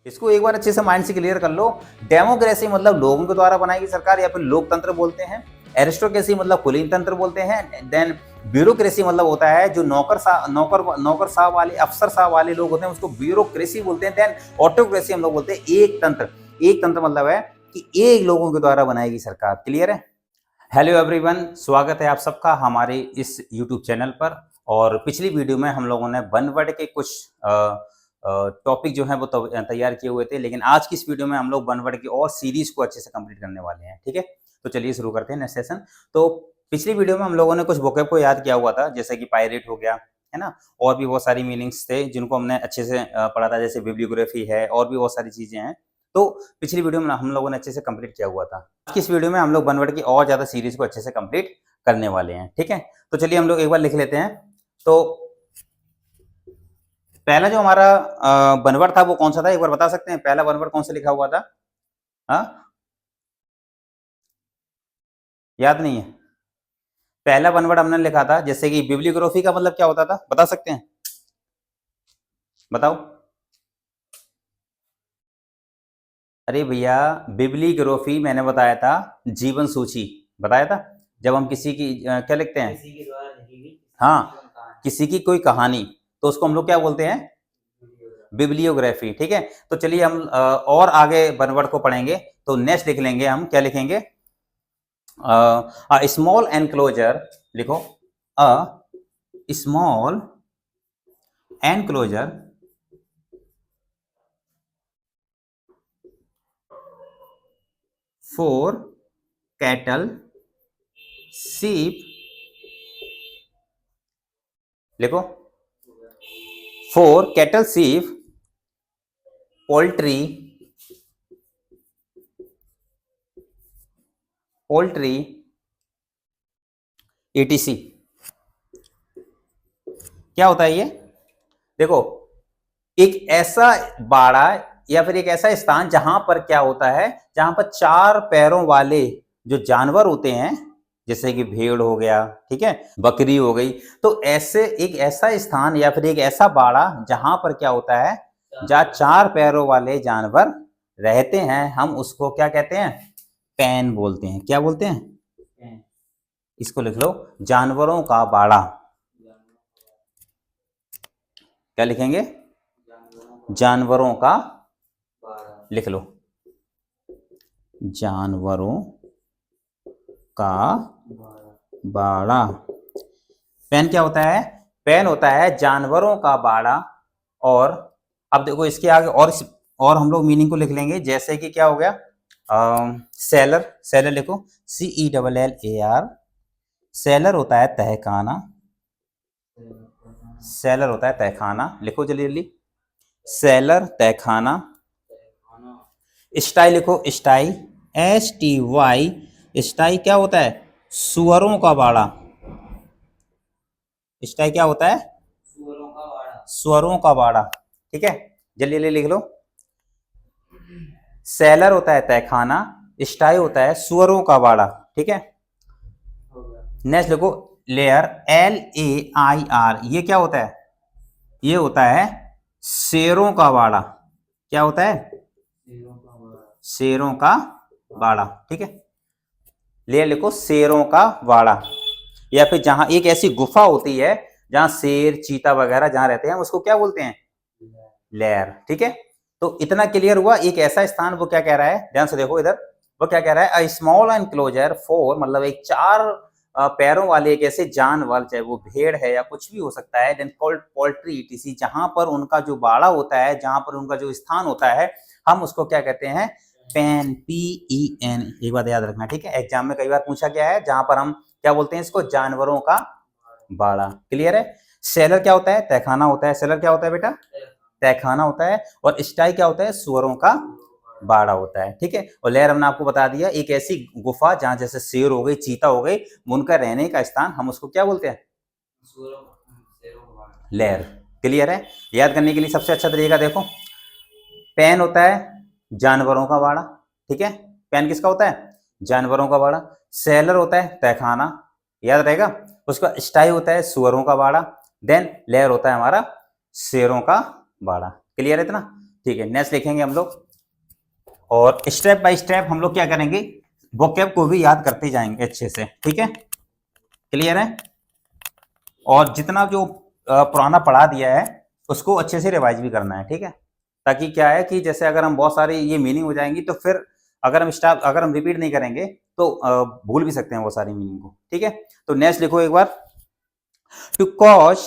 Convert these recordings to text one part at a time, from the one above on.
इसको एक बार अच्छे से माइंड से क्लियर कर लो। डेमोक्रेसी मतलब लोगों के द्वारा बनाई गई सरकार या फिर लोकतंत्र बोलते हैं। एरिस्टोक्रेसी मतलब कुलीन तंत्र बोलते हैं। देन ब्यूरोक्रेसी मतलब होता है जो नौकर साहब वाले अफसर साहब वाले लोग होते हैं उसको ब्यूरोक्रेसी बोलते हैं। देन ऑटोक्रेसी हम लोग बोलते हैं एक तंत्र। एक तंत्र मतलब है कि एक लोगों के द्वारा बनाई गई सरकार। क्लियर है? हेलो एवरीवन, स्वागत है आप सबका हमारे इस यूट्यूब चैनल पर। और पिछली वीडियो में हम लोगों ने वन वर्ड के कुछ टॉपिक जो है वो तैयार किए हुए थे, लेकिन आज की इस वीडियो में हम लोग वन वर्ड की और सीरीज को अच्छे से कंप्लीट करने वाले हैं। ठीक है, तो चलिए शुरू करते हैं नेक्स्ट सेशन। तो पिछली वीडियो में हम लोगों ने कुछ वोकैब को याद किया हुआ था, जैसे कि पायरेट हो गया, है ना, और भी बहुत सारी मीनिंग्स थे जिनको हमने अच्छे से पढ़ा था, जैसे बिब्लियोग्राफी है और भी बहुत सारी चीजें हैं। तो पिछली वीडियो में हम लोगों ने अच्छे से कंप्लीट किया हुआ था। आज की इस वीडियो में हम लोग वन वर्ड की और ज्यादा सीरीज को अच्छे से कंप्लीट करने वाले हैं। ठीक है, तो चलिए हम लोग एक बार लिख लेते हैं। तो पहला जो हमारा वन वर्ड था वो कौन सा था, एक बार बता सकते हैं? पहला वन वर्ड कौन सा लिखा हुआ था? हाँ, याद नहीं है? पहला वन वर्ड हमने लिखा था जैसे कि बिब्लियोग्राफी का मतलब क्या होता था, बता सकते हैं? बताओ। अरे भैया, बिब्लियोग्राफी मैंने बताया था जीवन सूची, बताया था। जब हम किसी की क्या लिखते हैं, किसी के द्वारा लिखी हुई, हाँ, किसी की कोई कहानी, तो उसको हम लोग क्या बोलते हैं? बिब्लियोग्राफी। ठीक है, तो चलिए हम और आगे वन वर्ड को पढ़ेंगे। तो नेक्स्ट लिख लेंगे हम, क्या लिखेंगे? स्मॉल एनक्लोजर लिखो। A small enclosure for cattle sheep, लिखो। For cattle sheep poultry etc। क्या होता है ये? देखो, एक ऐसा बाड़ा या फिर एक ऐसा स्थान जहां पर क्या होता है, जहां पर चार पैरों वाले जो जानवर होते हैं, जैसे कि भेड़ हो गया, ठीक है, बकरी हो गई, तो ऐसे एक ऐसा स्थान या फिर एक ऐसा बाड़ा जहां पर क्या होता है, जहां चार पैरों वाले जानवर रहते हैं, हम उसको क्या कहते हैं? पेन बोलते हैं। क्या बोलते हैं? इसको लिख लो, जानवरों का बाड़ा। क्या लिखेंगे? जानवरों का, लिख लो, जानवरों का बाड़ा। पेन क्या होता है? पेन होता है जानवरों का बाड़ा। और अब देखो इसके आगे और हम लोग मीनिंग को लिख लेंगे, जैसे कि क्या हो गया? सेलर, सेलर लिखो, CELLAR। सेलर होता है तहखाना, सेलर होता है तहखाना, लिखो जल्दी जल्दी, सेलर तहखाना। स्टाई लिखो, स्टाई, STY। स्टाई क्या होता है? सुअरों का बाड़ा। स्टाई क्या होता है? सुअरों का बाड़ा, सुअरों का बाड़ा। ठीक है, जल्दी जल्दी लिख लो। सेलर होता है तहखाना, स्टाई होता है सुअरों का बाड़ा। ठीक है, नेक्स्ट लिखो, लेयर, LAIR। ये क्या होता है? ये होता है शेरों का बाड़ा। क्या होता है? शेरों का बाड़ा। ठीक है, लेयर लिखो, शेरों का बाड़ा। या फिर जहां एक ऐसी गुफा होती है जहां शेर चीता वगैरह जहां रहते हैं, उसको क्या बोलते हैं? लेयर। ठीक है, तो इतना क्लियर हुआ। एक ऐसा स्थान, वो क्या कह रहा है, ध्यान से देखो इधर, वो क्या कह रहा है? अ स्मॉल एनक्लोजर फॉर, मतलब एक चार पैरों वाले एक ऐसे जानवर, चाहे वो भेड़ है या कुछ भी हो सकता है, देन कॉल्ड पोल्ट्री ETC, जहां पर उनका जो बाड़ा होता है, जहां पर उनका जो स्थान होता है, हम उसको क्या कहते हैं? Pen, PEN। एक बात याद रखना, ठीक है, एग्जाम में कई बार पूछा गया है, जहां पर हम क्या बोलते हैं इसको? जानवरों का बाड़ा। क्लियर है? सेलर क्या होता है? तहखाना होता है। सेलर क्या होता है बेटा? तहखाना होता है। और स्टाई क्या होता है? सुअरों का बाड़ा होता है। ठीक है, और लेयर हमने आपको बता दिया, एक ऐसी गुफा जहां जैसे शेर हो गई, चीता हो गई, उनका रहने का स्थान, हम उसको क्या बोलते हैं? लेयर। क्लियर है? याद करने के लिए सबसे अच्छा तरीका देखो, पेन होता है जानवरों का बाड़ा। ठीक है, पेन किसका होता है? जानवरों का बाड़ा। सेलर होता है तहखाना, याद रहेगा। उसका स्टाई होता है सुअरों का बाड़ा। देन लेयर होता है हमारा शेरों का बाड़ा। क्लियर है इतना? ठीक है, नेक्स्ट लिखेंगे हम लोग, और स्टेप बाय स्टेप हम लोग क्या करेंगे, वोकैब को भी याद करते जाएंगे अच्छे से। ठीक है, क्लियर है। और जितना जो पुराना पढ़ा दिया है उसको अच्छे से रिवाइज भी करना है। ठीक है, ताकि क्या है कि जैसे अगर हम बहुत सारी ये मीनिंग हो जाएंगी तो फिर अगर हम रिपीट नहीं करेंगे तो भूल भी सकते हैं वो सारी मीनिंग को। ठीक है, तो नेक्स्ट लिखो एक बार, to cause,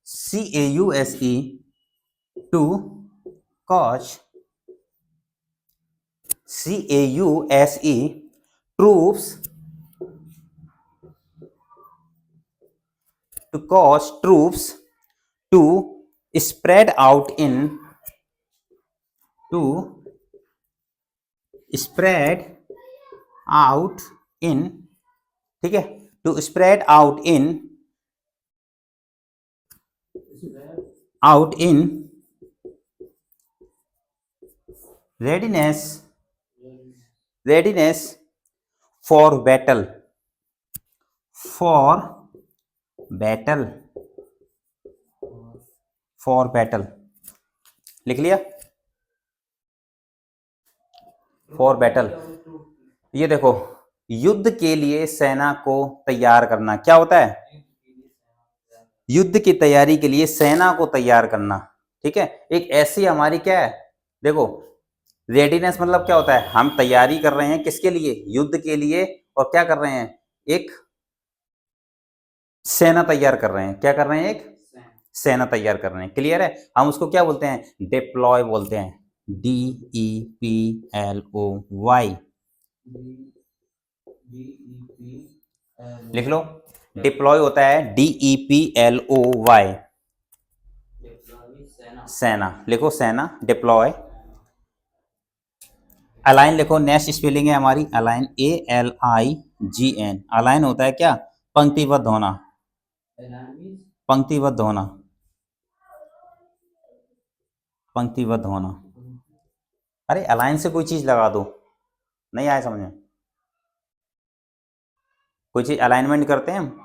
CAUSE, to cause, CAUSE, troops, to cause troops to spread out in, to spread out in, ठीक है, to spread out in, out in readiness, readiness for battle, for battle, for battle, लिख लिया, for battle. ये देखो, युद्ध के लिए सेना को तैयार करना क्या होता है, युद्ध की तैयारी के लिए सेना को तैयार करना। ठीक है, एक ऐसी हमारी क्या है, देखो रेडीनेस मतलब क्या होता है, हम तैयारी कर रहे हैं किसके लिए, युद्ध के लिए, और क्या कर रहे हैं, एक सेना तैयार कर रहे हैं। क्या कर रहे हैं, एक सेना तैयार कर रहे हैं। क्लियर है, हम उसको क्या बोलते हैं, डिप्लॉय बोलते हैं, DEPLOY, लिख लो, डिप्लॉय होता है DEPLOY, सेना, लिखो सेना, डिप्लॉय। अलाइन लिखो, नेक्स्ट स्पेलिंग है हमारी अलाइन, ALIGN, अलाइन होता है क्या, पंक्तिबद्ध होना, पंक्तिबद्ध होना, पंक्तिबद्ध होना। अरे अलाइन से कोई चीज लगा दो, नहीं आया समझ में, कोई चीज अलाइनमेंट करते हैं हम।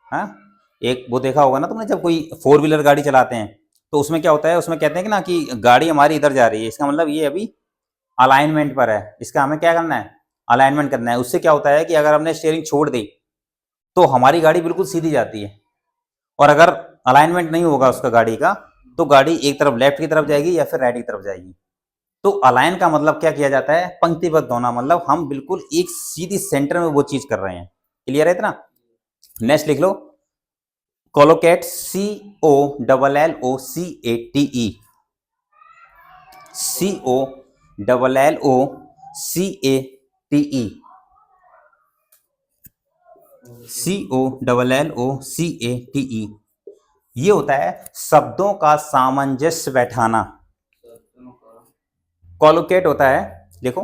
हाँ, एक वो देखा होगा ना तुमने, जब कोई 4 व्हीलर गाड़ी चलाते हैं तो उसमें क्या होता है, उसमें कहते हैं कि ना कि गाड़ी हमारी इधर जा रही है, इसका मतलब ये अभी अलाइनमेंट पर है, इसका हमें क्या करना है, अलाइनमेंट करना है। उससे क्या होता है कि अगर हमने स्टीयरिंग छोड़ दी तो हमारी गाड़ी बिल्कुल सीधी जाती है, और अगर अलाइनमेंट नहीं होगा उसका गाड़ी का तो गाड़ी एक तरफ लेफ्ट की तरफ जाएगी या फिर राइट की तरफ जाएगी। तो अलाइन का मतलब क्या किया जाता है, पंक्तिबद्ध होना, मतलब हम बिल्कुल एक सीधी सेंटर में वो चीज कर रहे हैं। क्लियर है इतना। नेक्स्ट लिख लो, कोलोकेट, COLLOCATE, COLLOCATE, COLLOCATE, ये होता है शब्दों का सामंजस्य बैठाना। कोलोकेट होता है, देखो,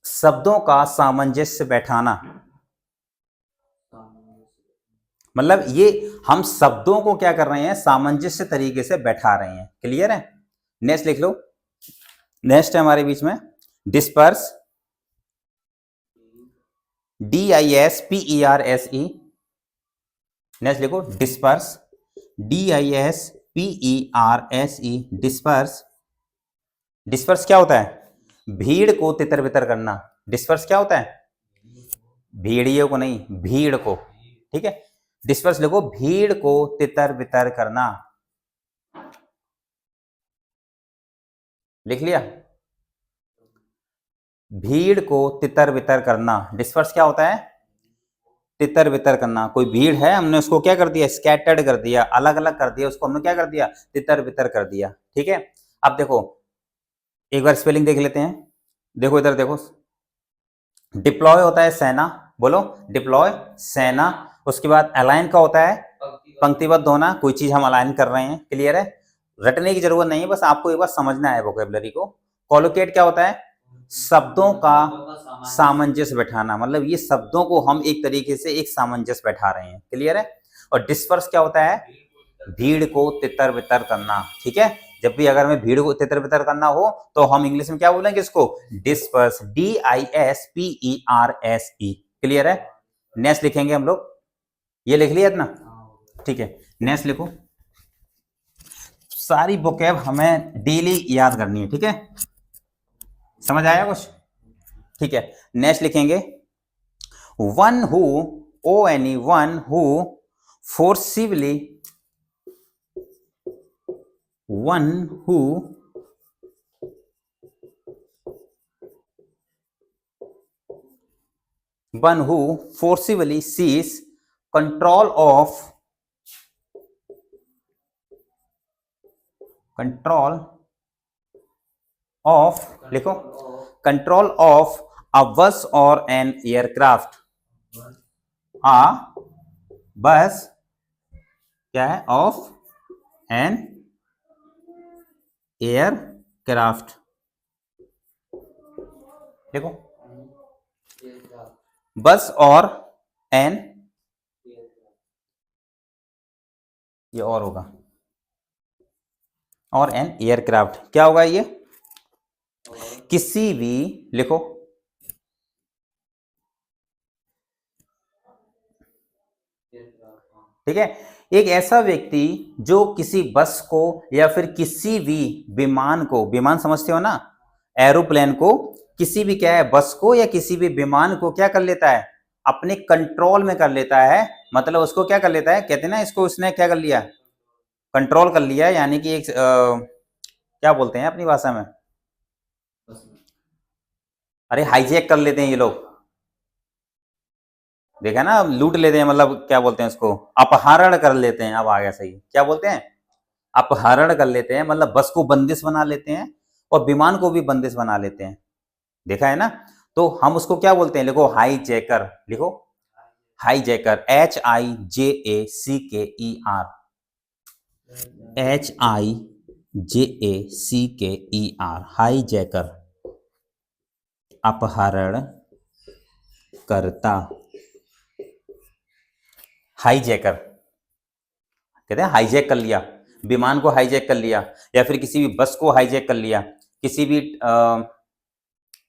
शब्दों का सामंजस्य बैठाना, मतलब ये हम शब्दों को क्या कर रहे हैं, सामंजस्य तरीके से बैठा रहे हैं। क्लियर है। नेक्स्ट लिख लो, नेक्स्ट है हमारे बीच में डिस्पर्स, DISPERSE, नेक्स्ट लिखो डिस्पर्स, DISPERSE, डिस्पर्स। डिस्पर्स क्या होता है, भीड़ को तितर बितर करना। डिस्पर्स क्या होता है, भेड़ियों को नहीं, भीड़ को। ठीक है, डिस्पर्स लिखो, भीड़ को तितर बितर करना। लिख लिया, भीड़ को तितर बितर करना। डिस्पर्स क्या होता है, तितर बितर करना। कोई भीड़ है, हमने उसको क्या कर दिया, स्कैटर्ड कर दिया, अलग अलग कर दिया, उसको हमने क्या कर दिया, तितर बितर कर दिया। ठीक है, अब देखो एक बार स्पेलिंग देख लेते हैं। देखो इधर देखो, डिप्लॉय होता है सेना, बोलो डिप्लॉय सेना। उसके बाद अलाइन का होता है पंक्तिबद्ध होना, कोई चीज हम अलाइन कर रहे हैं। क्लियर है, रटने की जरूरत नहीं है, बस आपको एक बार समझना है वोकैबुलरी को। कोलोकेट क्या होता है, शब्दों का सामंजस्य बैठाना, मतलब ये शब्दों को हम एक तरीके से एक सामंजस्य बैठा रहे हैं। क्लियर है। और डिस्पर्स क्या होता है, भीड़ को तितर बितर करना। ठीक है, जब भी अगर हमें भीड़ को तितर बितर करना हो तो हम इंग्लिश में क्या बोलेंगे इसको, डिस्पर्स, DISPERSE। क्लियर है। नेक्स्ट लिखेंगे हम लोग, ये लिख लिया इतना। ठीक है, नेक्स्ट लिखो, सारी vocab हमें डेली याद करनी है, ठीक है, समझ आया कुछ? ठीक है, नेक्स्ट लिखेंगे one who, ONE, one who forcibly, one who forcibly seize control of लिखो, control of a bus or an aircraft, a bus क्या है, of an aircraft, देखो बस और एन, ये और होगा, और एन एयरक्राफ्ट, क्या होगा ये, किसी भी, लिखो ठीक है, एक ऐसा व्यक्ति जो किसी बस को या फिर किसी भी विमान को, विमान समझते हो ना, एरोप्लेन को, किसी भी क्या है, बस को या किसी भी विमान को क्या कर लेता है, अपने कंट्रोल में कर लेता है, मतलब उसको क्या कर लेता है, कहते हैं ना इसको, उसने क्या कर लिया, कंट्रोल कर लिया, यानी कि एक क्या बोलते हैं अपनी भाषा में, अरे हाईजैक कर लेते हैं ये लोग, देखा ना, लूट लेते हैं, मतलब क्या बोलते हैं उसको, अपहरण कर लेते हैं, अब आ गया सही, क्या बोलते हैं, अपहरण कर लेते हैं, मतलब बस को बंदिश बना लेते हैं और विमान को भी बंदिश बना लेते हैं, देखा है ना, तो हम उसको क्या बोलते हैं, लिखो हाईजैकर, लिखो हाईजैकर, HIJACKER, HIJACKER, हाईजैकर, अपहरण करता, हाईजैकर कहते हैं हाईजैक कर लिया, विमान को हाईजैक कर लिया, या फिर किसी भी बस को हाईजैक कर लिया, किसी भी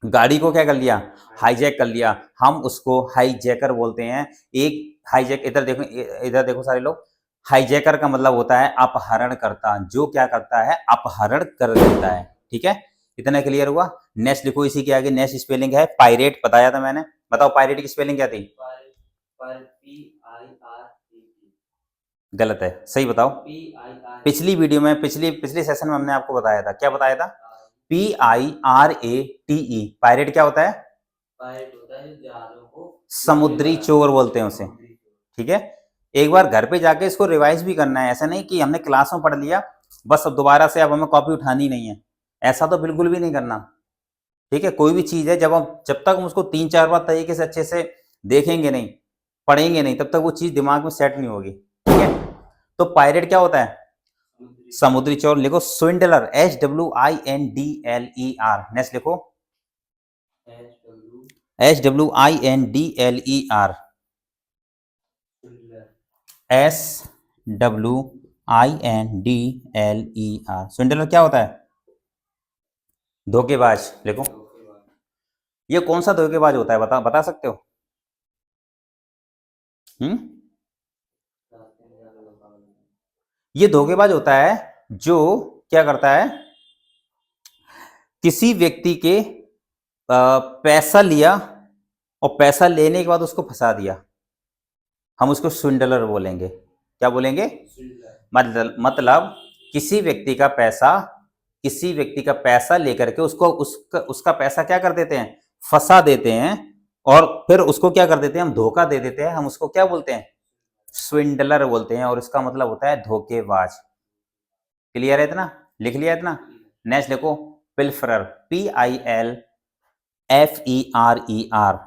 गाड़ी को क्या कर लिया, हाईजैक कर लिया, हम उसको हाईजैकर बोलते हैं। एक हाईजैक, इधर देखो सारे लोग, हाईजैकर का मतलब होता है अपहरण करता, जो क्या करता है, अपहरण कर लेता है, ठीक है, इतना क्लियर हुआ। नेक्स्ट लिखो इसी के आगे, नेक्स्ट स्पेलिंग है पायरेट, बताया था मैंने, बताओ पायरेट की स्पेलिंग क्या थी, गलत है, सही बताओ, पिछली वीडियो में, पिछले सेशन में हमने आपको बताया था, क्या बताया था, PIRATE, पायरेट क्या होता है, पायरेट होता है जहाजों को समुद्री चोर बोलते हैं उसे, ठीक है, एक बार घर पे जाके इसको रिवाइज भी करना है, ऐसा नहीं कि हमने क्लास में पढ़ लिया बस, अब दोबारा से अब हमें कॉपी उठानी नहीं है, ऐसा तो बिल्कुल भी नहीं करना, ठीक है, कोई भी चीज है जब तक हम उसको 3-4 बार तरीके से अच्छे से देखेंगे नहीं, पढ़ेंगे नहीं, तब तक वो चीज दिमाग में सेट नहीं होगी, ठीक है, तो पायरेट क्या होता है, समुद्री चोर, लिखो स्विंडलर, SWINDLER, नेक्स्ट लिखो SWINDLER, SWINDLER, स्विंडलर क्या होता है, धोखेबाज, लिखो, ये कौन सा धोखेबाज होता है, बता सकते हो, ये धोखेबाज होता है जो क्या करता है, किसी व्यक्ति के पैसा लिया और पैसा लेने के बाद उसको फंसा दिया, हम उसको स्विंडलर बोलेंगे, क्या बोलेंगे, मतलब किसी व्यक्ति का पैसा लेकर के उसका पैसा क्या कर देते हैं, फंसा देते हैं, और फिर उसको क्या कर देते हैं, हम धोखा दे देते हैं, हम उसको क्या बोलते हैं, स्विंडलर बोलते हैं, और इसका मतलब होता है धोखेबाज, क्लियर है इतना, लिख लिया इतना। नेक्स्ट देखो पिल्फरर, PILFERER, PILFERER,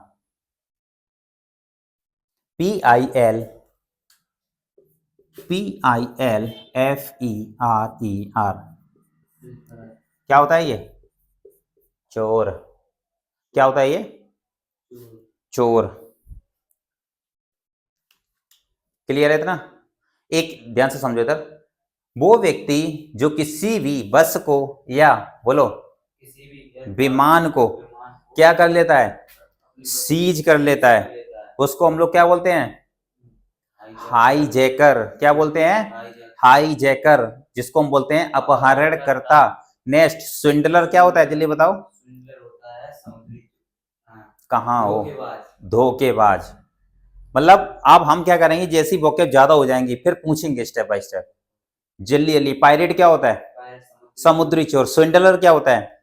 क्या होता है ये, चोर, क्या होता है ये, चोर, क्लियर है इतना। एक ध्यान से समझो इधर, वो व्यक्ति जो किसी भी बस को या बोलो किसी भी विमान को क्या कर लेता है, सीज कर लेता है, उसको हम लोग क्या बोलते हैं, हाईजैकर, क्या बोलते हैं, हाईजैकर जिसको हम बोलते हैं अपहरणकर्ता। नेक्स्ट स्विंडलर क्या होता है, जल्दी बताओ। स्विंडलर होता है समुद्री, कहाँ हो, धोखेबाज। धोखेबाज। मतलब अब हम क्या करेंगे, जैसी वोकेब ज्यादा हो जाएंगी फिर पूछेंगे स्टेप बाय स्टेप। जल्दी जल्दी। पायरेट क्या होता है, समुद्री चोर। स्विंडलर क्या होता है,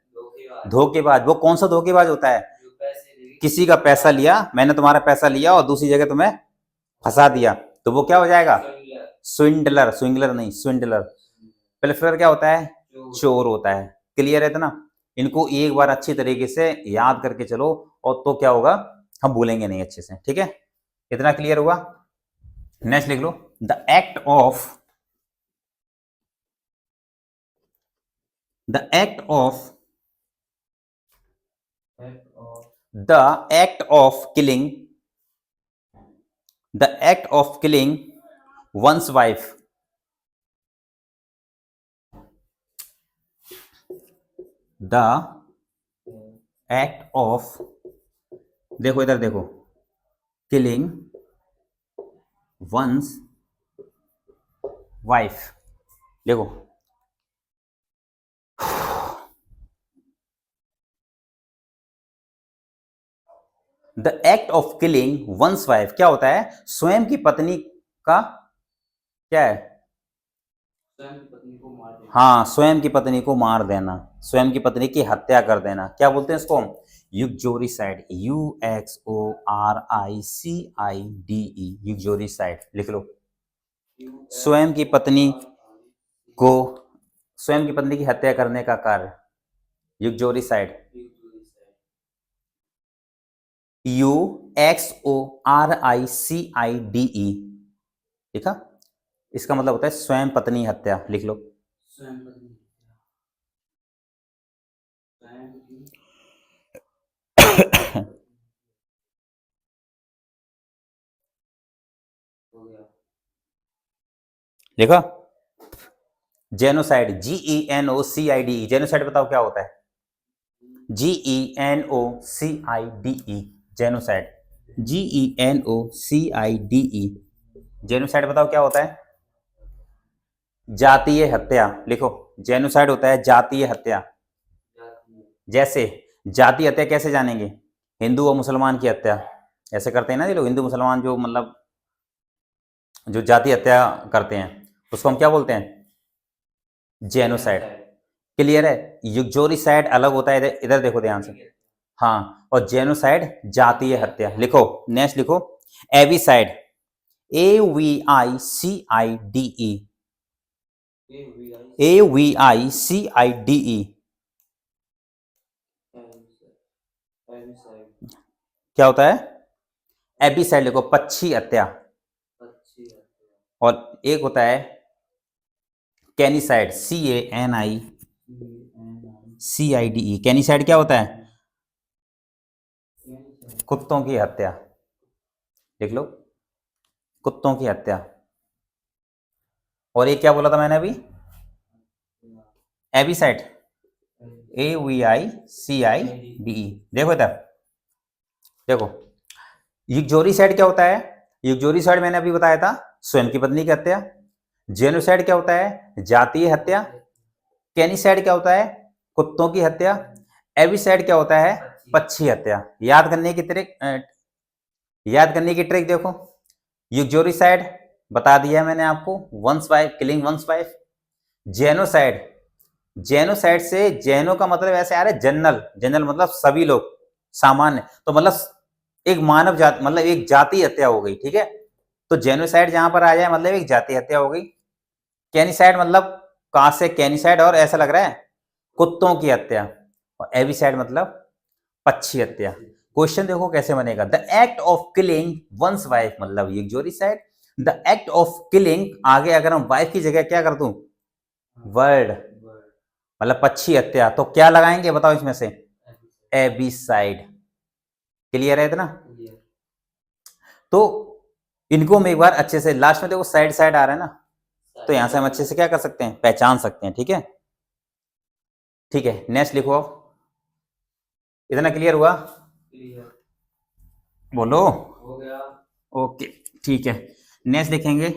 धोखेबाज। वो कौन सा धोखेबाज होता है, किसी का पैसा लिया, मैंने तुम्हारा पैसा लिया और दूसरी जगह तुम्हें फंसा दिया, तो वो क्या हो जाएगा, स्विंडलर। स्विंडलर नहीं, स्विंडलर। प्लेफर क्या होता है, चोर होता है। क्लियर है इतना। इनको एक बार अच्छी तरीके से याद करके चलो, और तो क्या होगा, हम भूलेंगे नहीं अच्छे से। ठीक है, इतना क्लियर हुआ। नेक्स्ट लिख लो, the act of, the act of, the act of killing, the act of killing one's wife, the act of, देखो इधर देखो, किलिंग वंस वाइफ, देखो the act of killing one's wife क्या होता है, स्वयं की पत्नी का क्या है, स्वयं की पत्नी को मार देना। हाँ, स्वयं की पत्नी को मार देना, स्वयं की पत्नी की हत्या कर देना, क्या बोलते हैं इसको, युक्जोरिसाइड। UXORICIDE, युक्जोरिसाइड लिख लो। स्वयं की पत्नी को, स्वयं की पत्नी की हत्या करने का कार्य, युक्जोरिसाइड। UXORICIDE, ठीक है। इसका मतलब होता है स्वयं पत्नी हत्या, लिख लो। स्वयं पत्नी हो गया, लिखा। जेनोसाइड, GENOCIDE, जेनोसाइड बताओ क्या होता है, GENOCIDE, जेनोसाइड, GENOCIDE, जेनोसाइड बताओ क्या होता है, जातीय हत्या, लिखो। जेनोसाइड होता है जातीय हत्या। जैसे जातीय हत्या कैसे जानेंगे, हिंदू और मुसलमान की हत्या, ऐसे करते हैं ना ये लोग, हिंदू मुसलमान जो मतलब जो जाति हत्या करते हैं उसको हम क्या बोलते हैं, जेनोसाइड। क्लियर है। युक्जोरिसाइड अलग होता है, इधर देखो ध्यान से, हाँ, और जेनोसाइड जातीय हत्या। लिखो, नेक्स्ट लिखो, एविसाइड, AVICIDE, AVICIDE, क्या होता है, एबिसाइड लिखो, पक्षी हत्या। और एक होता है कैनिसाइड, CANICIDE, कैनिसाइड क्या होता है, कुत्तों की हत्या, लिख लो, कुत्तों की हत्या। और एक क्या बोला था मैंने अभी, एबिसाइड, AVICIDE, देखो इधर देखो। युक्जोरिसाइड क्या होता है, युक्जोरिसाइड मैंने अभी बताया था, स्वयं की पत्नी की हत्या। जेनोसाइड क्या होता है, जातीय हत्या। कैनिसाइड क्या होता है, कुत्तों की हत्या। एविसाइड क्या होता है, पक्षी हत्या। याद करने की ट्रिक, याद करने की ट्रिक देखो, युक्जोरिसाइड बता दिया मैंने आपको, one's wife, killing one's wife. Genocide, genocide से जैनो का मतलब ऐसे आ रहा है जनरल, जनरल मतलब सभी लोग, सामान्य, तो मतलब एक मानव जाति, मतलब एक जाति हत्या हो गई, ठीक है। तो जेनोसाइड जहां पर आ जाए मतलब एक जाति हत्या हो गई। कैनिसाइड मतलब कहां से, कैनिसाइड और ऐसा लग रहा है कुत्तों की हत्या, और एविसाइड मतलब पक्षी हत्या। क्वेश्चन देखो कैसे बनेगा, the act of killing one's wife मतलब uxoricide, the act of killing, आगे अगर हम वाइफ की जगह क्या कर दूं, वर्ड, मतलब पक्षी हत्या, तो क्या लगाएंगे बताओ इसमें से, एबिसाइड। क्लियर है इतना। तो इनको हम एक बार अच्छे से, लास्ट में देखो साइड साइड आ रहा है ना, तो यहां से हम अच्छे से क्या कर सकते हैं, पहचान सकते हैं। ठीक है, ठीक है, नेक्स्ट लिखो। इतना क्लियर हुआ, बोलो, हो गया। ओके, ठीक है। नेक्स्ट देखेंगे,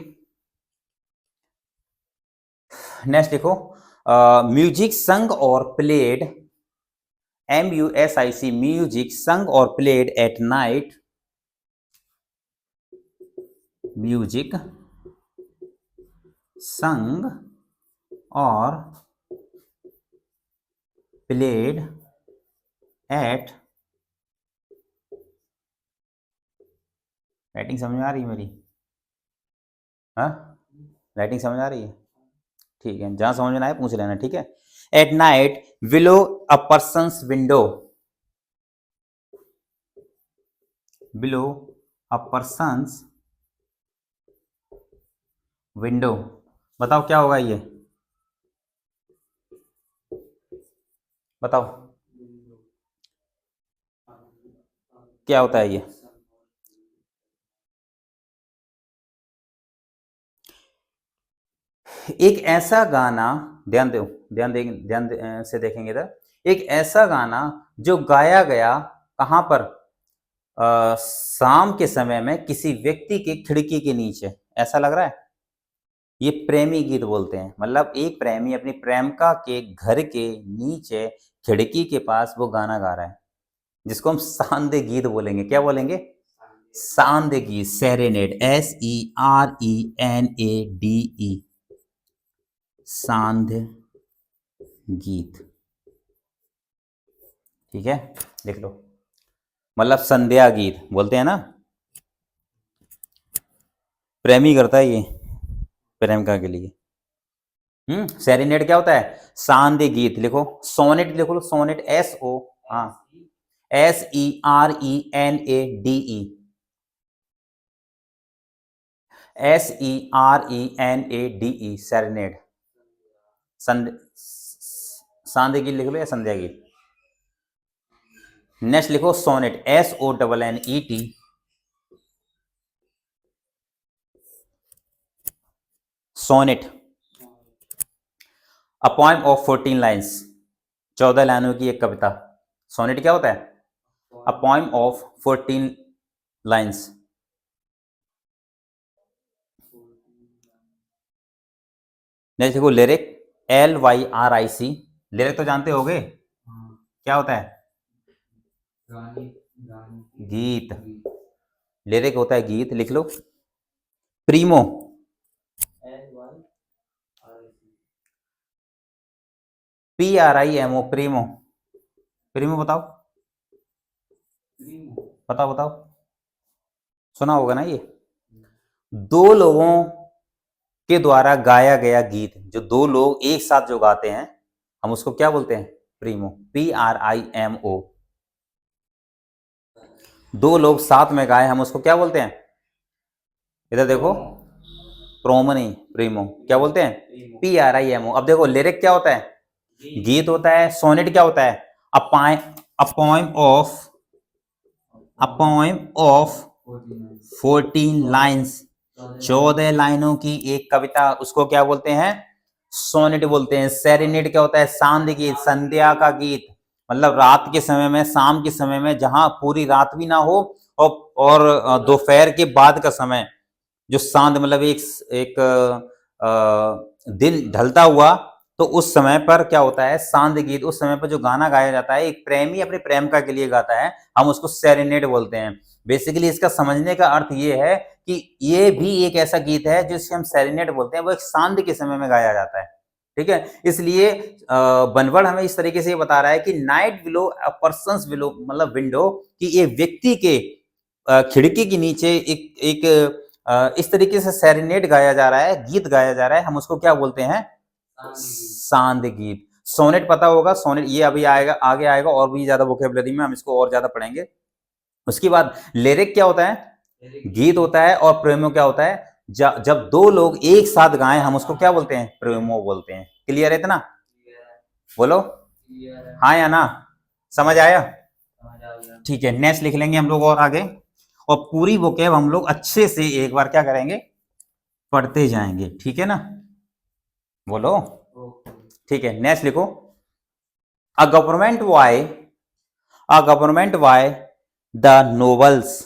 नेक्स्ट देखो, म्यूजिक संग और प्लेड, MUSIC, म्यूजिक संग और प्लेड एट नाइट, म्यूजिक संग और प्लेड एट, राइटिंग समझ में आ रही है मेरी? हाँ, राइटिंग समझ आ रही है? ठीक है, जहां समझ में ना आए पूछ लेना, ठीक है। At night below a person's window, below a person's window, बताओ क्या होगा ये, बताओ क्या होता है ये? एक ऐसा गाना, ध्यान दो, से देखेंगे इधर, एक ऐसा गाना जो गाया गया कहां पर, शाम के समय में किसी व्यक्ति के खिड़की के नीचे, ऐसा लग रहा है? ये प्रेमी गीत बोलते हैं, मतलब एक प्रेमी अपनी प्रेमिका के घर के नीचे खिड़की के पास वो गाना गा रहा है, जिसको हम सांदे गीत बोलेंगे। क्या बोलेंगे? सांदे गीत, सेरेनेड, SERENADE, सांध्य गीत, ठीक है, देख लो, मतलब संध्या गीत बोलते हैं ना, प्रेमी करता है ये प्रेमिका के लिए। सेरेनेड क्या होता है? सांध्य गीत, लिखो सोनेट, लिखो लो सोनेट, SO, हाँ, SERENADE, SERENADE, सेरेनेड, सांध्य गीत लिख लो या संध्या गीत। नेक्स्ट लिखो sonnet, SONNET, sonnet, a poem of 14 lines, 14 लाइनों की एक कविता। सोनेट क्या होता है? A poem of 14 lines. Next देखो लिरिक, LYRIC, लिरिक तो जानते होगे, क्या होता है? गीत, लिरिक होता है गीत, लिख लो। प्रीमो, PRIMO, प्रीमो, प्रीमो बताओ, बताओ बताओ, सुना होगा ना ये? दो लोगों के द्वारा गाया गया गीत, जो दो लोग एक साथ जो गाते हैं, हम उसको क्या बोलते हैं? Primo, PRIMO। दो लोग साथ में गाए, हम उसको क्या बोलते हैं? इधर देखो, प्रोमो नहीं, प्रीमो, क्या बोलते हैं? PRIMO। अब देखो लिरिक क्या होता है? गीत होता है। सोनेट क्या होता है? अ पोएम ऑफ 14 लाइन्स, 14 लाइनों की एक कविता, उसको क्या बोलते हैं? सोनेट बोलते हैं। सेरेनेड क्या होता है? सांध्य गीत, संध्या का गीत, मतलब रात के समय में, शाम के समय में, जहां पूरी रात भी ना हो और दोपहर के बाद का समय, जो सांध्य मतलब एक दिन ढलता हुआ, तो उस समय पर क्या होता है? सांध्य गीत, उस समय पर जो गाना गाया जाता है, एक प्रेमी अपने प्रेमिका के लिए गाता है, हम उसको सेरेनेड बोलते हैं। बेसिकली इसका समझने का अर्थ ये है कि ये भी एक ऐसा गीत है जिसे हम सेरेनेड बोलते हैं, वो एक सांध्य के समय में गाया जाता है, ठीक है। इसलिए बनवर्ड हमें इस तरीके से बता रहा है कि नाइट बिलो अ पर्सन्स बिलो, मतलब विंडो, कि ये व्यक्ति के खिड़की के नीचे एक इस तरीके से सेरेनेड गाया जा रहा है, गीत गाया जा रहा है, हम उसको क्या बोलते हैं? सांध्य गीत। सोनेट पता होगा, सोनेट ये अभी आएगा, आगे आएगा और भी ज्यादा वोकेबलरी में हम इसको और ज्यादा पढ़ेंगे। उसके बाद लिरिक क्या होता है? गीत होता है। और प्रेमो क्या होता है? जब दो लोग एक साथ गाएं, हम उसको क्या बोलते हैं? प्रेमो बोलते हैं। क्लियर है इतना? बोलो हाँ या ना, समझ आया? ठीक है, नेक्स्ट लिख लेंगे हम लोग और आगे, और पूरी वोकेब हम लोग अच्छे से एक बार क्या करेंगे? पढ़ते जाएंगे, ठीक है ना? बोलो ठीक है। नेक्स्ट लिखो, a government why the nobles,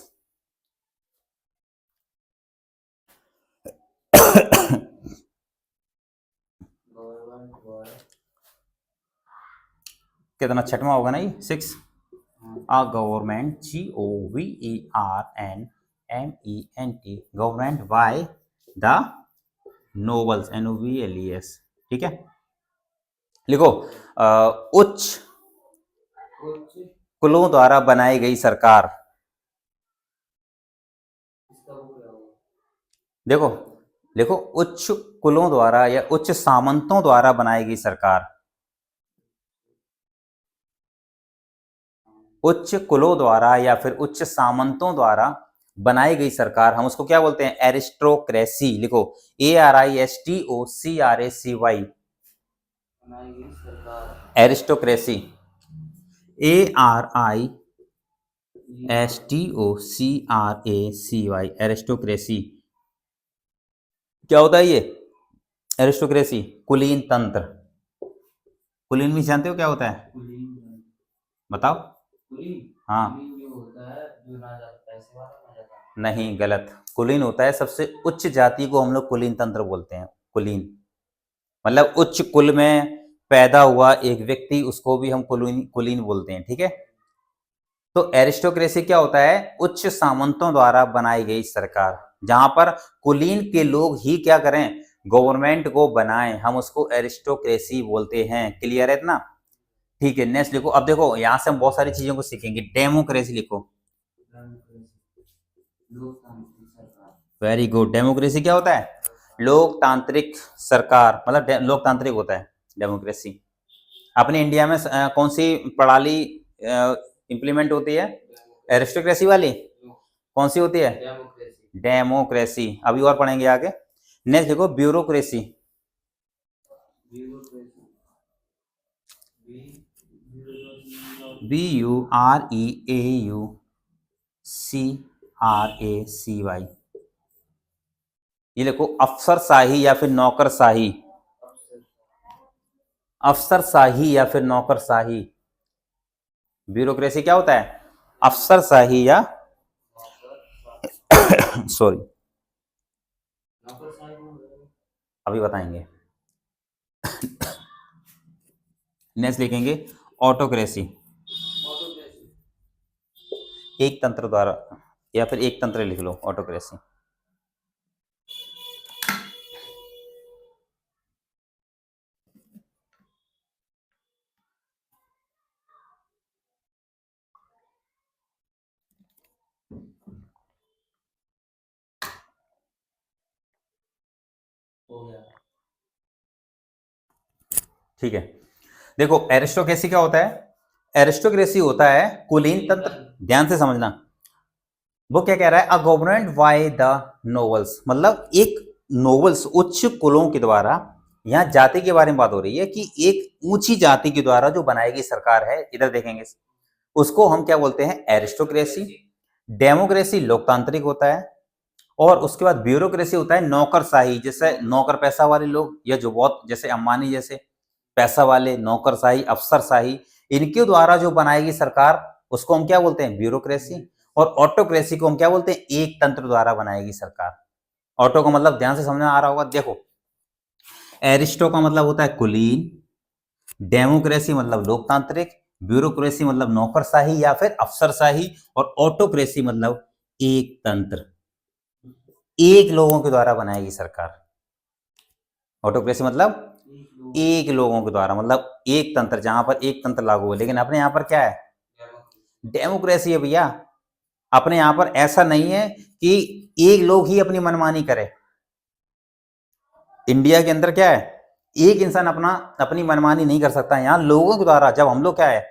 कितना छठवां होगा ना ये 6। A government GOVERNMENT government by the nobles NOBLES। ठीक है, लिखो उच्च कुलों द्वारा बनाई गई सरकार। देखो लिखो उच्च कुलों द्वारा या उच्च सामंतों द्वारा बनाई गई सरकार। उच्च कुलों द्वारा या फिर उच्च सामंतों द्वारा बनाई गई सरकार, हम उसको क्या बोलते हैं? एरिस्टोक्रेसी। लिखो ARISTOCRACY, एरिस्टोक्रेसी। ARISTOCRACY, aristocracy. क्या होता है ये एरिस्टोक्रेसी? कुलीन तंत्र। कुलीन भी जानते हो क्या होता है? बताओ। हाँ, नहीं, गलत। कुलीन होता है सबसे उच्च जाति को हम लोग कुलीन तंत्र बोलते हैं। कुलीन मतलब उच्च कुल में पैदा हुआ एक व्यक्ति, उसको भी हम कुलीन बोलते हैं। ठीक है, तो एरिस्टोक्रेसी क्या होता है? उच्च सामंतों द्वारा बनाई गई सरकार, जहां पर कुलीन के लोग ही क्या करें? गवर्नमेंट को बनाएं, हम उसको एरिस्टोक्रेसी बोलते हैं। क्लियर है इतना? ठीक है, नेक्स्ट लिखो। अब देखो यहां से हम बहुत सारी चीजों को सीखेंगे। डेमोक्रेसी लिखो। Very good. डेमोक्रेसी क्या होता है? लोकतांत्रिक सरकार, मतलब लोकतांत्रिक होता है डेमोक्रेसी। अपने इंडिया में कौन सी प्रणाली इंप्लीमेंट होती है? एरिस्टोक्रेसी वाली। कौन सी होती है? डेमोक्रेसी। अभी और पढ़ेंगे आगे। नेक्स्ट देखो ब्यूरोक्रेसी। BUREAUCRACY। ये देखो अफसरशाही या फिर नौकरशाही। अफसरशाही या फिर नौकरशाही। ब्यूरोक्रेसी क्या होता है? अफसरशाही या सॉरी, अभी बताएंगे। नेक्स्ट लिखेंगे ऑटोक्रेसी। एक तंत्र द्वारा या फिर एक तंत्र लिख लो, ऑटोक्रेसी। ठीक है, देखो एरिस्टोक्रेसी क्या होता है? एरिस्टोक्रेसी होता है कुलीन तंत्र। ध्यान से समझना, वो क्या कह रहा है? A government by the nobles, मतलब एक नोबल्स उच्च कुलों के द्वारा, यहाँ जाति के बारे में बात हो रही है कि एक ऊंची जाति के द्वारा जो बनाई गई सरकार है, इधर देखेंगे, उसको हम क्या बोलते हैं? एरिस्टोक्रेसी। डेमोक्रेसी लोकतांत्रिक होता है, और उसके बाद ब्यूरोक्रेसी होता है नौकरशाही, जैसे नौकर पैसा वाले लोग, या जो बहुत जैसे अंबानी जैसे पैसा वाले, नौकरशाही, अफसरशाही, इनके द्वारा जो बनाएगी सरकार, उसको हम क्या बोलते हैं? ब्यूरोक्रेसी। और ऑटोक्रेसी को हम क्या बोलते हैं? एक तंत्र द्वारा बनाएगी सरकार। ऑटो का मतलब ध्यान से समझ में आ रहा होगा। देखो एरिस्टो का मतलब होता है कुलीन, डेमोक्रेसी मतलब लोकतांत्रिक, ब्यूरोक्रेसी मतलब नौकरशाही या फिर अफसरशाही, और ऑटोक्रेसी मतलब एक तंत्र, एक लोगों के द्वारा बनाएगी सरकार। ऑटोक्रेसी मतलब एक लोगों के द्वारा, मतलब एक तंत्र, जहां पर एक तंत्र लागू है। लेकिन अपने यहां पर क्या है? डेमोक्रेसी है भैया। अपने यहां पर ऐसा नहीं है कि एक लोग ही अपनी मनमानी करे। इंडिया के अंदर क्या है? एक इंसान अपनी मनमानी नहीं कर सकता। यहाँ लोगों के द्वारा, जब हम लोग क्या है,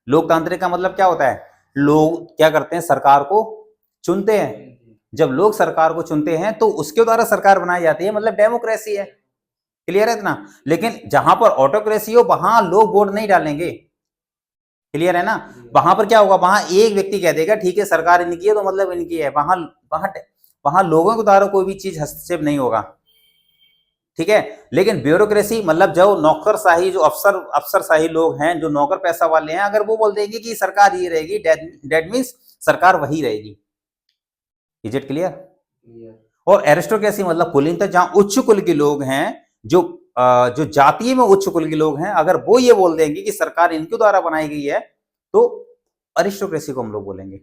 लोकतांत्रिक का मतलब क्या होता है? लोग क्या करते हैं? सरकार को चुनते हैं। जब लोग सरकार को चुनते हैं तो उसके द्वारा सरकार बनाई जाती है, मतलब डेमोक्रेसी है। क्लियर है इतना? लेकिन जहां पर ऑटोक्रेसी हो, वहां लोग वोट नहीं डालेंगे। क्लियर है ना? वहां पर क्या होगा? वहां एक व्यक्ति कह देगा ठीक है सरकार इनकी है तो मतलब इनकी है। वहां वहां वहां लोगों के द्वारा कोई भी चीज हस्तक्षेप नहीं होगा। ठीक है, लेकिन ब्यूरोक्रेसी मतलब जो नौकरशाही, जो अफसरशाही लोग हैं, जो नौकर पैसा वाले हैं, अगर वो बोल देंगे कि सरकार ये रहेगी, दैट मीन्स सरकार वही रहेगी। Is it clear? और एरिस्टोक्रेसी मतलब कुलीन, जहां उच्च कुल के लोग हैं जो जो जातीय में उच्च कुल के लोग हैं, अगर वो ये बोल देंगे कि सरकार इनके द्वारा बनाई गई है, तो अरिस्टोक्रेसी को हम लोग बोलेंगे।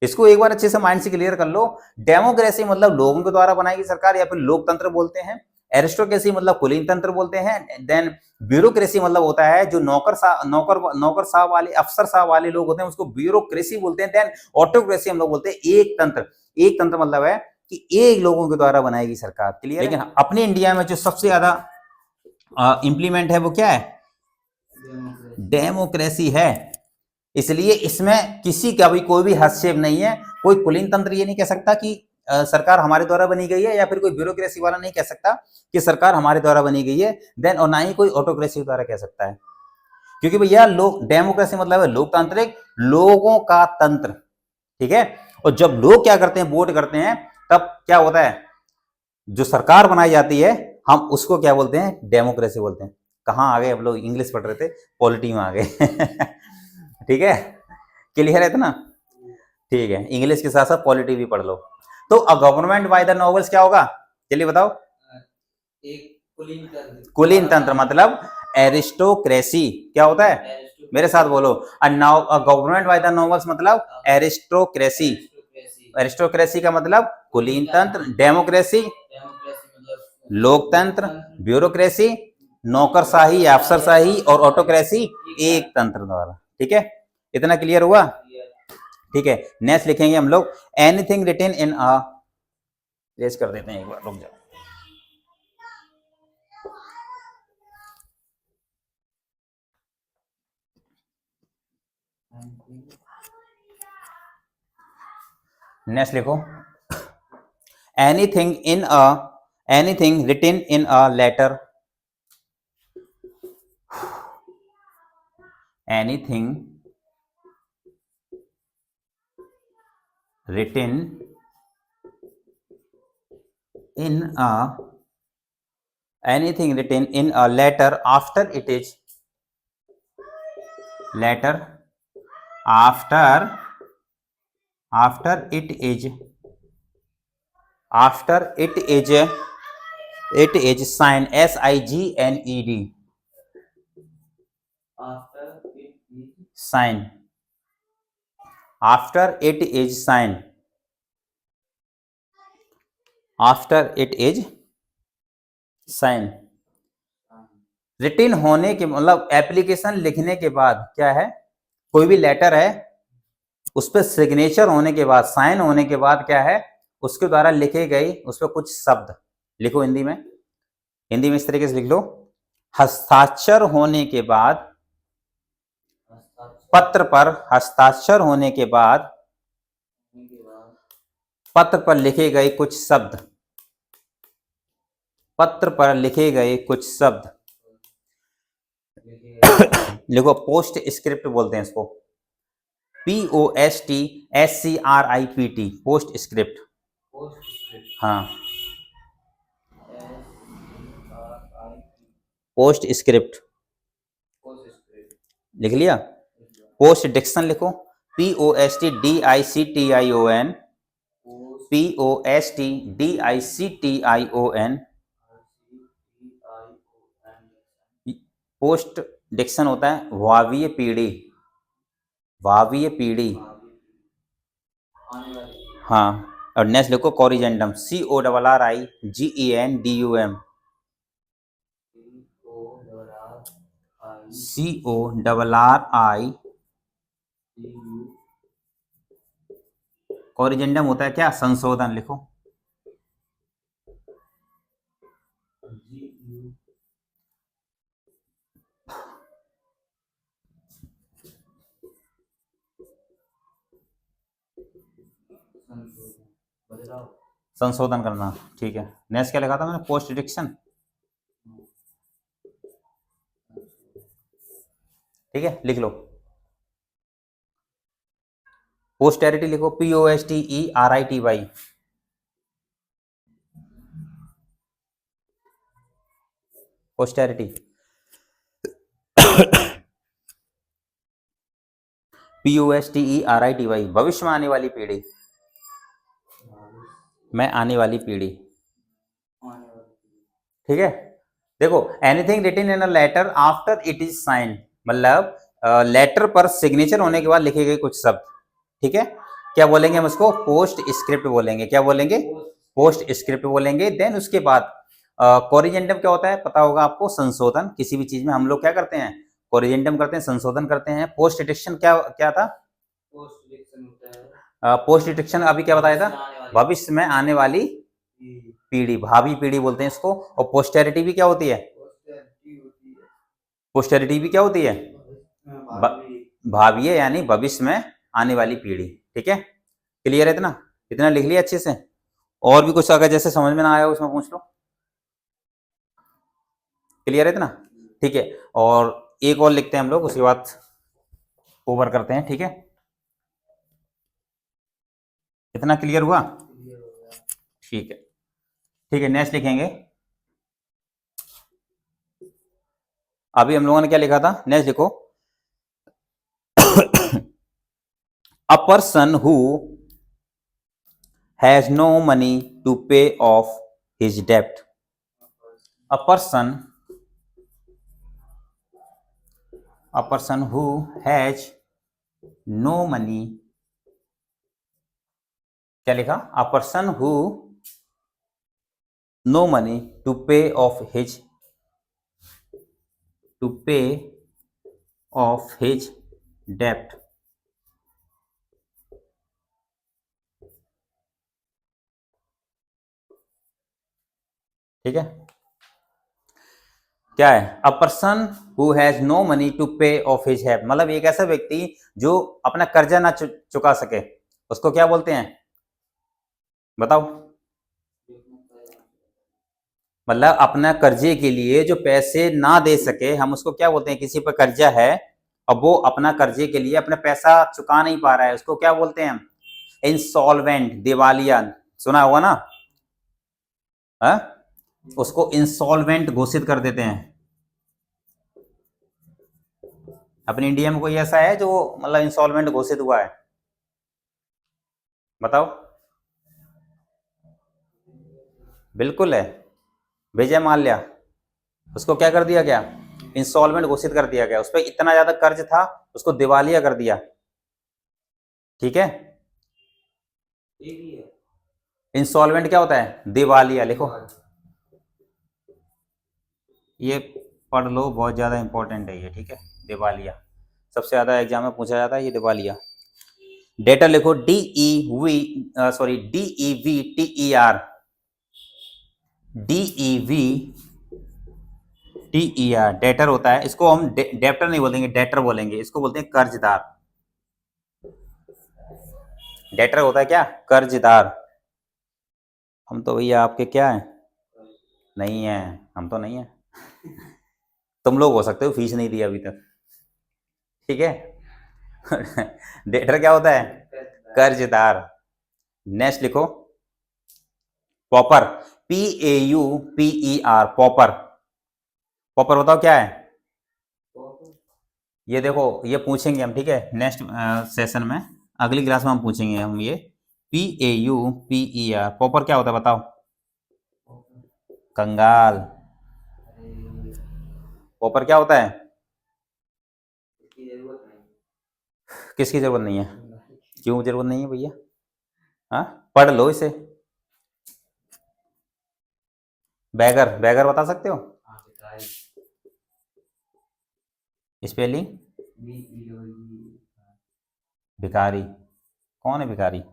इसको एक बार अच्छे से माइंड से क्लियर कर लो। डेमोक्रेसी मतलब लोगों के द्वारा बनाई गई सरकार या फिर लोकतंत्र बोलते हैं। एरिस्टोक्रेसी मतलब कुलीन तंत्र बोलते हैं। देन ब्यूरोक्रेसी मतलब होता है जो नौकर साहब वाले, अफसर साहब वाले लोग होते हैं, उसको ब्यूरोक्रेसी बोलते हैं। देन ऑटोक्रेसी हम लोग बोलते हैं एक तंत्र। एक तंत्र मतलब है कि एक लोगों के द्वारा बनाई गई सरकार। क्लियर? लेकिन अपने इंडिया में जो सबसे ज्यादा इंप्लीमेंट है वो क्या है? डेमोक्रेसी है। इसलिए इसमें किसी का भी कोई भी हस्तक्षेप नहीं है। कोई कुलीन तंत्र ये नहीं कह सकता कि सरकार हमारे द्वारा बनी गई है, या फिर कोई ब्यूरोक्रेसी वाला नहीं कह सकता कि सरकार हमारे द्वारा बनी गई है। देन और ना ही कोई ऑटोक्रेसी द्वारा कह सकता है, क्योंकि भैया लोग, डेमोक्रेसी मतलब है लोकतांत्रिक, लोगों का तंत्र। ठीक है? और जब लोग क्या करते हैं, वोट करते हैं, तब क्या होता है, जो सरकार बनाई जाती है हम उसको क्या बोलते हैं? डेमोक्रेसी बोलते हैं। कहाँ आ गए अब लोग? इंग्लिश पढ़ रहे थे, पॉलिटी में आ गए। ठीक है? क्लियर है इतना? ठीक है, इंग्लिश के साथ साथ पॉलिटी भी पढ़ लो। तो a government by the novels क्या होगा? चलिए बताओ। एक कुलीन तंत्र। कुलीन तंत्र मतलब एरिस्टोक्रेसी। क्या होता है? मेरे साथ बोलो। A government by the novels मतलब एरिस्टोक्रेसी। एरिस्टोक्रेसी का मतलब कुलीन तंत्र, डेमोक्रेसी लोकतंत्र, ब्यूरोक्रेसी नौकरशाही या अफसरशाही, और ऑटोक्रेसी एक तंत्र द्वारा। ठीक है? इतना क्लियर हुआ? ठीक है, नेक्स्ट लिखेंगे हम लोग एनीथिंग रिटन इन अ, रेज कर देते हैं एक बार, रुक जाओ। नेक्स्ट लिखो anything in a, anything written in a letter, anything written in a, anything written in a letter after it is, letter after it is, after it is signed, SIGNED, after it is sign, after it is signed, after it is sign, रिटिन होने के मतलब application लिखने के बाद क्या है, कोई भी लेटर है उस पर सिग्नेचर होने के बाद, साइन होने के बाद क्या है, उसके द्वारा लिखे गए उस पर कुछ शब्द लिखो हिंदी में। हिंदी में इस तरीके से लिख लो, हस्ताक्षर होने के बाद, पत्र पर हस्ताक्षर होने के बाद पत्र पर लिखे गए कुछ शब्द, पत्र पर लिखे गए कुछ शब्द लिखो। पोस्ट स्क्रिप्ट बोलते हैं इसको, POSTSCRIPT, पोस्ट स्क्रिप्ट। हाँ, पोस्ट स्क्रिप्ट लिख लिया। पोस्ट डिक्शन लिखो, POSTDICTION, POSTDICTION। पोस्ट डिक्शन होता है भावीय पीढ़ी, भावीय पीढ़ी। हाँ, और नेक्स्ट लिखो कोरिजेंडम, CORRIGENDUM, CORRI। कोरिजेंडम होता है क्या? संशोधन लिखो। संशोधन करना। ठीक है, नेक्स्ट क्या लिखा था मैंने? Post diction. ठीक है, लिख लो। पोस्टेरिटी लिखो, POSTERITY, पोस्टेरिटी। POSTERITY, भविष्य में आने वाली पीढ़ी, में आने वाली पीढ़ी। ठीक है, देखो anything written in a letter after it is signed, मतलब लेटर पर सिग्नेचर होने के बाद लिखे गए कुछ शब्द, ठीक है, क्या बोलेंगे हम उसको? पोस्ट स्क्रिप्ट बोलेंगे। क्या बोलेंगे? पोस्ट स्क्रिप्ट बोलेंगे। देन उसके बाद कोरिजेंडम क्या होता है, पता होगा आपको, संशोधन। किसी भी चीज में हम लोग क्या करते हैं? कोरिजेंडम करते हैं, संशोधन करते हैं। पोस्ट डिटेक्शन क्या क्या था? पोस्ट डिटेक्शन होता है। पोस्ट डिटेक्शन अभी क्या बताया था? भविष्य में आने वाली पीढ़ी, भावी पीढ़ी बोलते हैं इसको। और पोस्टेरिटी भी क्या होती है? पोस्टेरिटी भी क्या होती है? भावी है, यानी भविष्य में आने वाली पीढ़ी। ठीक है, क्लियर है? इतना इतना लिख लिया अच्छे से। और भी कुछ अगर जैसे समझ में ना आया उसमें पूछ लो। क्लियर है इतना? ठीक है, और एक और लिखते हैं हम लोग, उसके बाद ओवर करते हैं। ठीक है, इतना क्लियर हुआ? ठीक है, ठीक है, नेक्स्ट लिखेंगे। अभी हम लोगों ने क्या लिखा था? नेक्स्ट लिखो। A person who has no money to pay off his डेप्ट। A person who has no money, क्या लिखा? A person who no money to pay off his डेप्ट। ठीक है, क्या है? A person who has no money to pay off his डेप्ट, मतलब एक ऐसा व्यक्ति जो अपना कर्जा ना चुका सके, उसको क्या बोलते हैं? बताओ। मतलब अपना कर्जे के लिए जो पैसे ना दे सके, हम उसको क्या बोलते हैं? किसी पर कर्जा है, अब वो अपना कर्जे के लिए अपना पैसा चुका नहीं पा रहा है, उसको क्या बोलते हैं हम? इंसॉल्वेंट, दिवालिया। सुना होगा ना? है? उसको इंसॉल्वेंट घोषित कर देते हैं। अपने इंडिया में कोई ऐसा है जो मतलब इंसॉल्वेंट घोषित हुआ है? बताओ। बिल्कुल है, विजय माल्या। उसको क्या कर दिया गया? इंस्टॉलमेंट घोषित कर दिया गया। उस पर इतना ज्यादा कर्ज था, उसको दिवालिया कर दिया। ठीक है, इंस्टॉलमेंट क्या होता है? दिवालिया। लिखो, ये पढ़ लो, बहुत ज्यादा इंपॉर्टेंट है ये। ठीक है, दिवालिया सबसे ज्यादा एग्जाम में पूछा जाता है ये दिवालिया। डेटर लिखो, DEVTER, DEVTER डेटर होता है। इसको हम डेप्टर नहीं बोलेंगे, डेटर बोलेंगे। इसको बोलते हैं कर्जदार। डेटर होता है क्या? कर्जदार। हम तो भैया आपके क्या है? नहीं है, हम तो नहीं है। तुम लोग हो सकते हो, फीस नहीं दी अभी तक। ठीक है। डेटर क्या होता है? कर्जदार। नेक्स्ट लिखो, पॉपर, PAUPER, पॉपर। पॉपर बताओ क्या है? ये देखो, ये पूछेंगे हम, ठीक है, नेक्स्ट सेशन में, अगली क्लास में हम पूछेंगे हम ये। PAUPER, पॉपर क्या होता है बताओ? कंगाल। पॉपर क्या होता है? किसकी जरूरत नहीं है? क्यों जरूरत नहीं है भैया? हाँ, पढ़ लो इसे। बैगर, बैगर बता सकते हो? स्पेलिंग? भिखारी। कौन है भिखारी?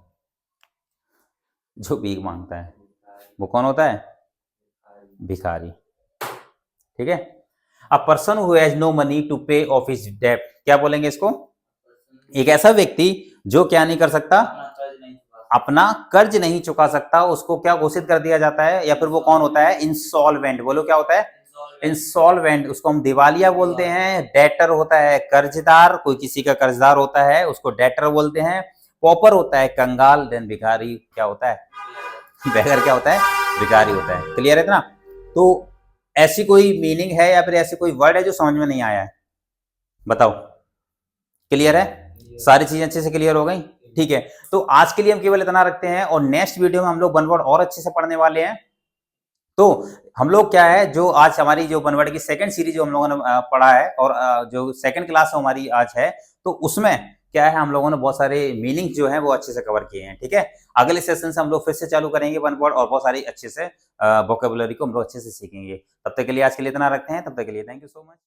जो भीख मांगता है, वो कौन होता है? भिखारी। ठीक है, a person who has no money to pay off his डेब्ट, क्या बोलेंगे इसको? एक ऐसा व्यक्ति जो क्या नहीं कर सकता? अपना कर्ज नहीं चुका सकता, उसको क्या घोषित कर दिया जाता है? या फिर वो कौन होता है? इंसॉल्वेंट। बोलो क्या होता है? इंसॉल्वेंट। उसको हम दिवालिया बोलते हैं। डेटर होता है कर्जदार, कोई किसी का कर्जदार होता है उसको डेटर बोलते हैं। पॉपर होता है कंगाल। देन भिखारी क्या होता है? बेगर क्या होता है? भिखारी होता है। क्लियर है इतना? तो ऐसी कोई मीनिंग है या फिर ऐसी कोई वर्ड है जो समझ में नहीं आया है? बताओ। क्लियर है? सारी चीजें अच्छे से क्लियर हो गई? ठीक है, तो आज के लिए हम केवल इतना रखते हैं, और नेक्स्ट वीडियो में हम लोग वन वर्ड और अच्छे से पढ़ने वाले हैं। तो हम लोग क्या है, जो आज हमारी जो बनवर्ड की सेकंड सीरीज जो हम लोगों ने पढ़ा है, और जो सेकंड क्लास हमारी आज है, तो उसमें क्या है, हम लोगों ने बहुत सारे मीनिंग जो है वो अच्छे से कवर किए हैं। ठीक है, अगले सेशन से हम लोग फिर से चालू करेंगे वन वर्ड, और बहुत सारी अच्छे से वोकेबुलरी को हम लोग अच्छे से सीखेंगे। तब तक के लिए आज के लिए इतना रखते हैं, तब तक के लिए थैंक यू सो मच।